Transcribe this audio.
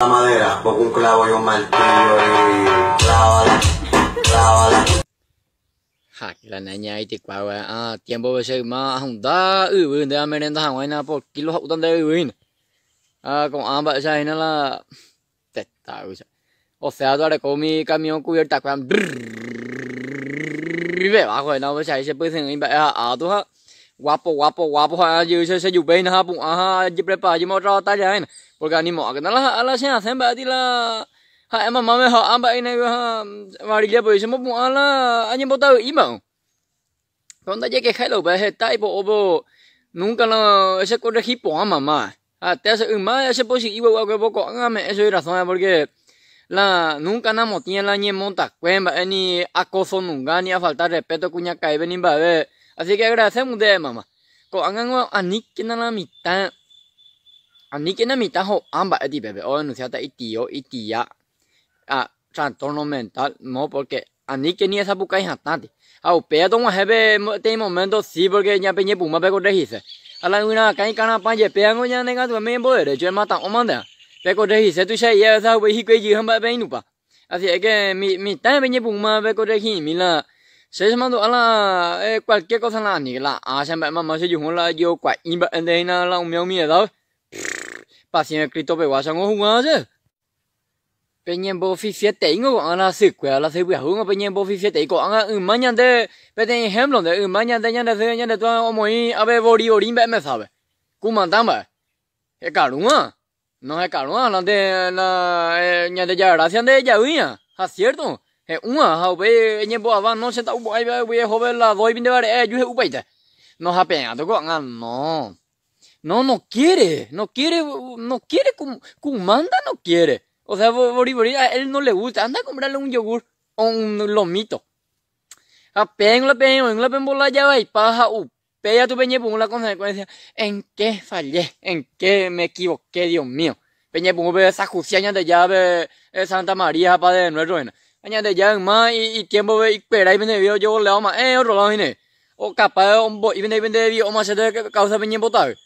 La madera, pongo un clavo y un martillo y clávala, clávala. Là này nhảy thì qua tiêm bò sẽ mà không đã để mình nên thằng ngoài nào bỏ kilo hậu tân đây còn bạn sai nó là tết tạo ở xe đó là có mi camion cùi tạc làm về bà khỏi nào sai sẽ bơi thành bạn tôi wapo giờ sẽ dùng bên ha bụng giúp để bà giúp cho ta vậy bởi vì mọi cái nó là sẽ xem bạn thì là em mà mày họ bạn này mà đi chơi sẽ mất bụng là anh em bao tao ý mà còn ta cái khai đầu bài hệ tai bộ nung cái là sẽ có khi bỏ màแต่是嘛是不是因为我不讲啊没所以啦所以porque la nunca na motiene la ni monta cuemba ni acoso nunca ni a falta respeto cuña cae ven ba así que agradecemos de mamá ko angan ani que na mitad ho amba di bebe o no sea ta itio itia trastorno mental no porque ani que ni esa buca hija tanto au pe dong hebe te momento sí porque ya peñe puma be ko de hise ala una cái cana pa je pe ngo nya ne ga tu me bo de je ma ta o man da be ko de hise tu sai ya sa we hi kwe ji han ba be nu pa así que mi ta peñe puma be ko de hi mi la se llama tu ala cualquier cosa la ni la se ma se yung la yo kwa in ba en na la un miao mi da pa si Cristo pe wa sa ngo hu nga je peñe bo fi fiet te ngo ala se kwa la se bu hu ngo peñe bo fi fiet te ko ma nya de pe te hem lo de ma nya de nya de se nya de to o mo yi a be body ori be me sa be ku man tan ba he ka lu no he ka lu la de la nya de ya la sian de ya wi ha cierto he ha be nya bo va no se ta bo ai be we ho be la doi bin de ba yu he u bai de no ha pe to ko no quiere ku manda no quiere. O sea, a él no le gusta. Anda a comprarle un yogur o un lomito. La pen bola ya va y paja. Pella tu peñe pum la consecuencia. ¿En qué fallé? ¿En qué me equivoqué, Dios mío? Peñe pum ve esa justicia de llave Santa María, Padre de nuestro. Añade ya más y tiempo ve y espera y vende video yo le hago más. Otro lado viene. O capaz un boy y vende video o más se te causa peñe botar.